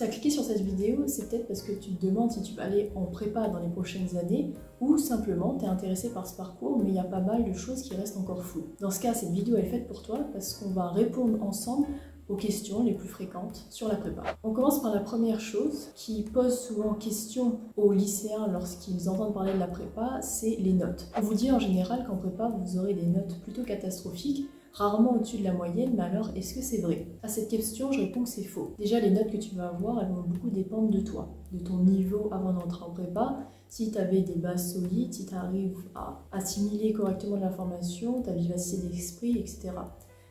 tu as cliqué sur cette vidéo, c'est peut-être parce que tu te demandes si tu vas aller en prépa dans les prochaines années ou simplement tu es intéressé par ce parcours mais il y a pas mal de choses qui restent encore floues. Dans ce cas, cette vidéo est faite pour toi parce qu'on va répondre ensemble aux questions les plus fréquentes sur la prépa. On commence par la première chose qui pose souvent question aux lycéens lorsqu'ils entendent parler de la prépa, c'est les notes. On vous dit en général qu'en prépa vous aurez des notes plutôt catastrophiques, rarement au-dessus de la moyenne, mais alors est-ce que c'est vrai? À cette question, je réponds que c'est faux. Déjà, les notes que tu vas avoir, elles vont beaucoup dépendre de toi, de ton niveau avant d'entrer en prépa. Si tu avais des bases solides, si tu arrives à assimiler correctement l'information, ta vivacité d'esprit, etc.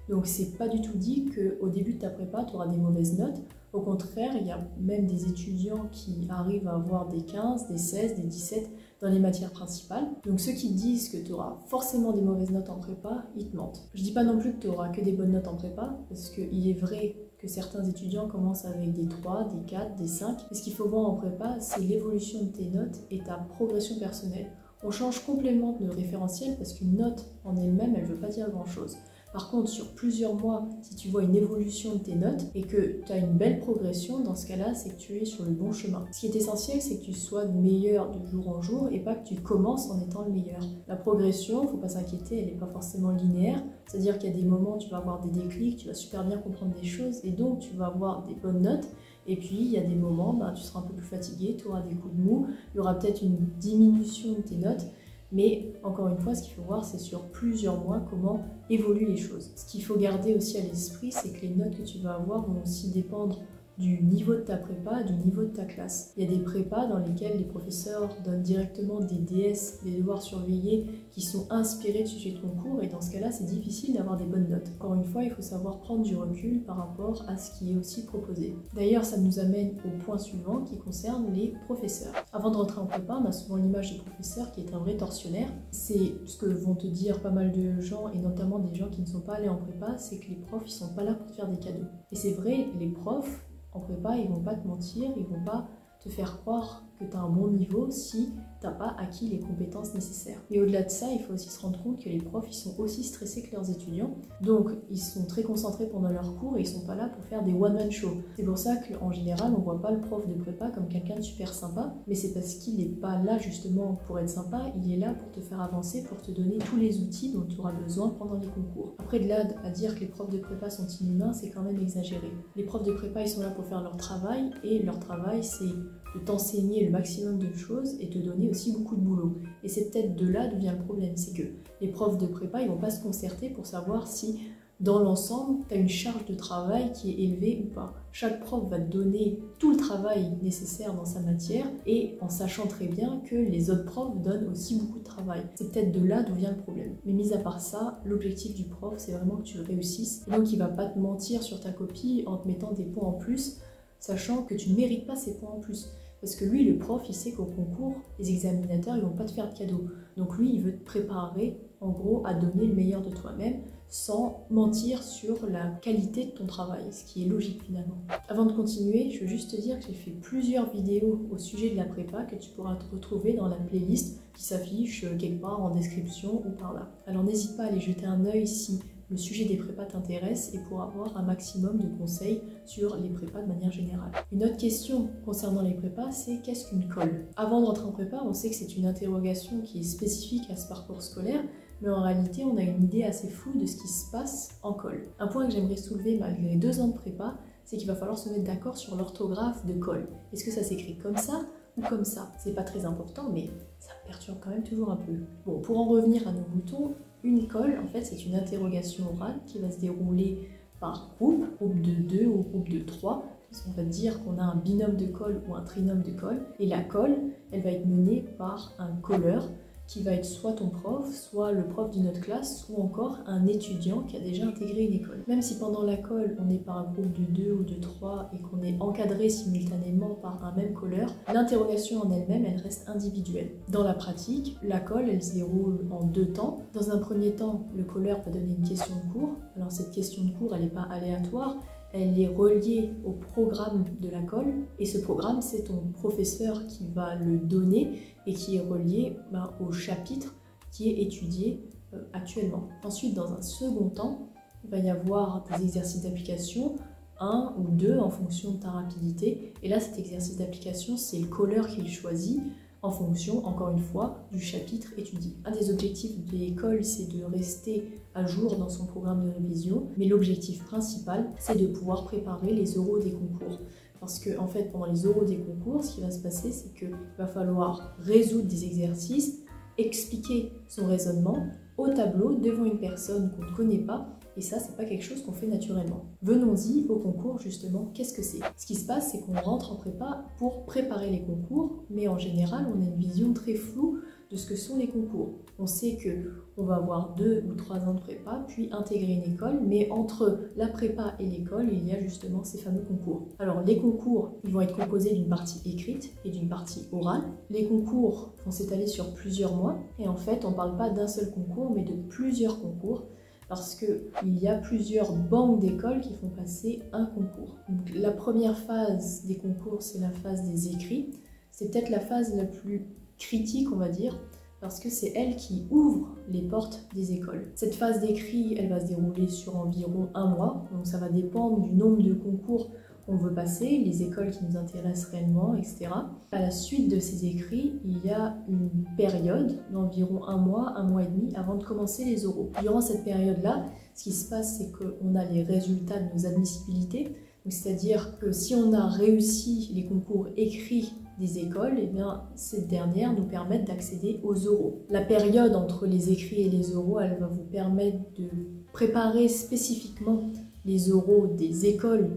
Donc c'est pas du tout dit qu'au début de ta prépa, tu auras des mauvaises notes. Au contraire, il y a même des étudiants qui arrivent à avoir des 15, des 16, des 17 dans les matières principales. Donc ceux qui disent que tu auras forcément des mauvaises notes en prépa, ils te mentent. Je dis pas non plus que tu auras que des bonnes notes en prépa, parce qu'il est vrai que certains étudiants commencent avec des 3, des 4, des 5. Mais ce qu'il faut voir en prépa, c'est l'évolution de tes notes et ta progression personnelle. On change complètement de référentiel parce qu'une note en elle-même, elle ne veut pas dire grand-chose. Par contre, sur plusieurs mois, si tu vois une évolution de tes notes et que tu as une belle progression, dans ce cas-là, c'est que tu es sur le bon chemin. Ce qui est essentiel, c'est que tu sois meilleur de jour en jour et pas que tu commences en étant le meilleur. La progression, il ne faut pas s'inquiéter, elle n'est pas forcément linéaire. C'est-à-dire qu'il y a des moments où tu vas avoir des déclics, tu vas super bien comprendre des choses et donc tu vas avoir des bonnes notes. Et puis, il y a des moments, tu seras un peu plus fatigué, tu auras des coups de mou, il y aura peut-être une diminution de tes notes. Mais encore une fois, ce qu'il faut voir, c'est sur plusieurs mois comment évoluent les choses. Ce qu'il faut garder aussi à l'esprit, c'est que les notes que tu vas avoir vont aussi dépendre du niveau de ta prépa, du niveau de ta classe. Il y a des prépas dans lesquels les professeurs donnent directement des DS, des devoirs surveillés, qui sont inspirés de sujets de concours, et dans ce cas-là, c'est difficile d'avoir des bonnes notes. Encore une fois, il faut savoir prendre du recul par rapport à ce qui est aussi proposé. D'ailleurs, ça nous amène au point suivant qui concerne les professeurs. Avant de rentrer en prépa, on a souvent l'image du professeur qui est un vrai tortionnaire. C'est ce que vont te dire pas mal de gens, et notamment des gens qui ne sont pas allés en prépa, c'est que les profs, ils sont pas là pour te faire des cadeaux. Et c'est vrai, les profs, en prépa, ils vont pas te mentir, ils vont pas te faire croire que tu as un bon niveau si tu n'as pas acquis les compétences nécessaires. Mais au-delà de ça, il faut aussi se rendre compte que les profs, ils sont aussi stressés que leurs étudiants. Donc, ils sont très concentrés pendant leurs cours et ils sont pas là pour faire des one-man shows. C'est pour ça qu'en général, on voit pas le prof de prépa comme quelqu'un de super sympa, mais c'est parce qu'il n'est pas là justement pour être sympa, il est là pour te faire avancer, pour te donner tous les outils dont tu auras besoin pendant les concours. Après, de là à dire que les profs de prépa sont inhumains, c'est quand même exagéré. Les profs de prépa, ils sont là pour faire leur travail, et leur travail, c'est de t'enseigner le maximum de choses et te donner aussi beaucoup de boulot. Et c'est peut-être de là d'où vient le problème, c'est que les profs de prépa, ils vont pas se concerter pour savoir si dans l'ensemble, tu as une charge de travail qui est élevée ou pas. Chaque prof va te donner tout le travail nécessaire dans sa matière et en sachant très bien que les autres profs donnent aussi beaucoup de travail. C'est peut-être de là d'où vient le problème. Mais mis à part ça, l'objectif du prof, c'est vraiment que tu réussisses. Et donc il va pas te mentir sur ta copie en te mettant des points en plus, sachant que tu ne mérites pas ces points en plus. Parce que lui, le prof, il sait qu'au concours, les examinateurs, ils vont pas te faire de cadeaux. Donc lui, il veut te préparer, en gros, à donner le meilleur de toi-même, sans mentir sur la qualité de ton travail, ce qui est logique finalement. Avant de continuer, je veux juste te dire que j'ai fait plusieurs vidéos au sujet de la prépa que tu pourras te retrouver dans la playlist qui s'affiche quelque part en description ou par là. Alors n'hésite pas à aller jeter un œil si le sujet des prépas t'intéresse et pour avoir un maximum de conseils sur les prépas de manière générale. Une autre question concernant les prépas, c'est qu'est-ce qu'une colle? Avant de rentrer en prépa, on sait que c'est une interrogation qui est spécifique à ce parcours scolaire, mais en réalité, on a une idée assez floue de ce qui se passe en colle. Un point que j'aimerais soulever malgré 2 ans de prépa, c'est qu'il va falloir se mettre d'accord sur l'orthographe de colle. Est-ce que ça s'écrit comme ça ou comme ça? C'est pas très important, mais ça me perturbe quand même toujours un peu. Bon, pour en revenir à nos boutons, une colle, en fait, c'est une interrogation orale qui va se dérouler par groupe de 2 ou groupe de 3. On va dire qu'on a un binôme de colle ou un trinôme de colle. Et la colle, elle va être menée par un colleur qui va être soit ton prof, soit le prof d'une autre classe, ou encore un étudiant qui a déjà intégré une école. Même si pendant la colle, on est par un groupe de 2 ou de 3 et qu'on est encadré simultanément par un même colleur, l'interrogation en elle-même, elle reste individuelle. Dans la pratique, la colle, elle se déroule en 2 temps. Dans un premier temps, le colleur va donner une question de cours. Alors cette question de cours, elle n'est pas aléatoire, elle est reliée au programme de la colle, et ce programme, c'est ton professeur qui va le donner et qui est relié au chapitre qui est étudié actuellement. Ensuite, dans un second temps, il va y avoir des exercices d'application, 1 ou 2 en fonction de ta rapidité. Et là, cet exercice d'application, c'est le colleur qui le choisit en fonction, encore une fois, du chapitre étudié. Un des objectifs de l'école, c'est de rester à jour dans son programme de révision, mais l'objectif principal, c'est de pouvoir préparer les oraux des concours. Parce que, en fait, pendant les oraux des concours, ce qui va se passer, c'est qu'il va falloir résoudre des exercices, expliquer son raisonnement au tableau devant une personne qu'on ne connaît pas, et ça, c'est pas quelque chose qu'on fait naturellement. Venons-y au concours, justement, qu'est-ce que c'est? Ce qui se passe, c'est qu'on rentre en prépa pour préparer les concours, mais en général, on a une vision très floue de ce que sont les concours. On sait qu'on va avoir 2 ou 3 ans de prépa, puis intégrer une école, mais entre la prépa et l'école, il y a justement ces fameux concours. Alors les concours, ils vont être composés d'une partie écrite et d'une partie orale. Les concours vont s'étaler sur plusieurs mois, et en fait, on ne parle pas d'un seul concours, mais de plusieurs concours, parce qu'il y a plusieurs banques d'écoles qui font passer un concours. Donc, la première phase des concours, c'est la phase des écrits. C'est peut-être la phase la plus critique, on va dire, parce que c'est elle qui ouvre les portes des écoles. Cette phase d'écrit, elle va se dérouler sur environ 1 mois, donc ça va dépendre du nombre de concours qu'on veut passer, les écoles qui nous intéressent réellement, etc. À la suite de ces écrits, il y a une période d'environ 1 mois et demi avant de commencer les oraux. Durant cette période-là, ce qui se passe, c'est qu'on a les résultats de nos admissibilités, c'est-à-dire que si on a réussi les concours écrits des écoles, eh bien, ces dernières nous permettent d'accéder aux oraux. La période entre les écrits et les oraux, elle va vous permettre de préparer spécifiquement les oraux des écoles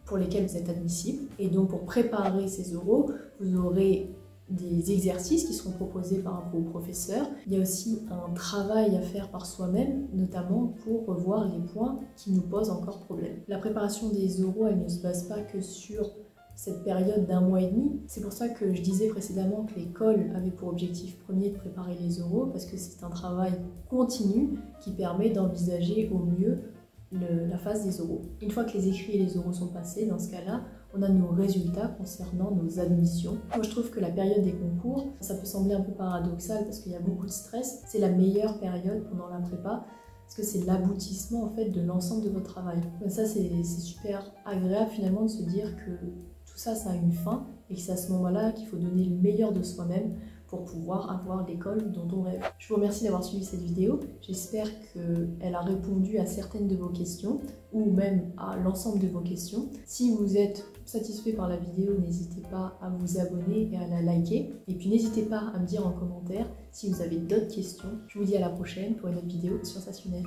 pour lesquelles vous êtes admissible. Et donc pour préparer ces oraux, vous aurez des exercices qui seront proposés par vos professeurs. Il y a aussi un travail à faire par soi-même, notamment pour revoir les points qui nous posent encore problème. La préparation des oraux, elle ne se base pas que sur cette période d'1 mois et demi. C'est pour ça que je disais précédemment que l'école avait pour objectif premier de préparer les oraux, parce que c'est un travail continu qui permet d'envisager au mieux la phase des oraux. Une fois que les écrits et les oraux sont passés, dans ce cas-là, on a nos résultats concernant nos admissions. Moi, je trouve que la période des concours, ça peut sembler un peu paradoxal parce qu'il y a beaucoup de stress, c'est la meilleure période pendant la prépa, parce que c'est l'aboutissement en fait de l'ensemble de votre travail. Ça, c'est super agréable finalement de se dire que tout ça, ça a une fin et que c'est à ce moment-là qu'il faut donner le meilleur de soi-même pour pouvoir avoir l'école dont on rêve. Je vous remercie d'avoir suivi cette vidéo. J'espère qu'elle a répondu à certaines de vos questions ou même à l'ensemble de vos questions. Si vous êtes satisfait par la vidéo, n'hésitez pas à vous abonner et à la liker. Et puis n'hésitez pas à me dire en commentaire si vous avez d'autres questions. Je vous dis à la prochaine pour une autre vidéo sensationnelle.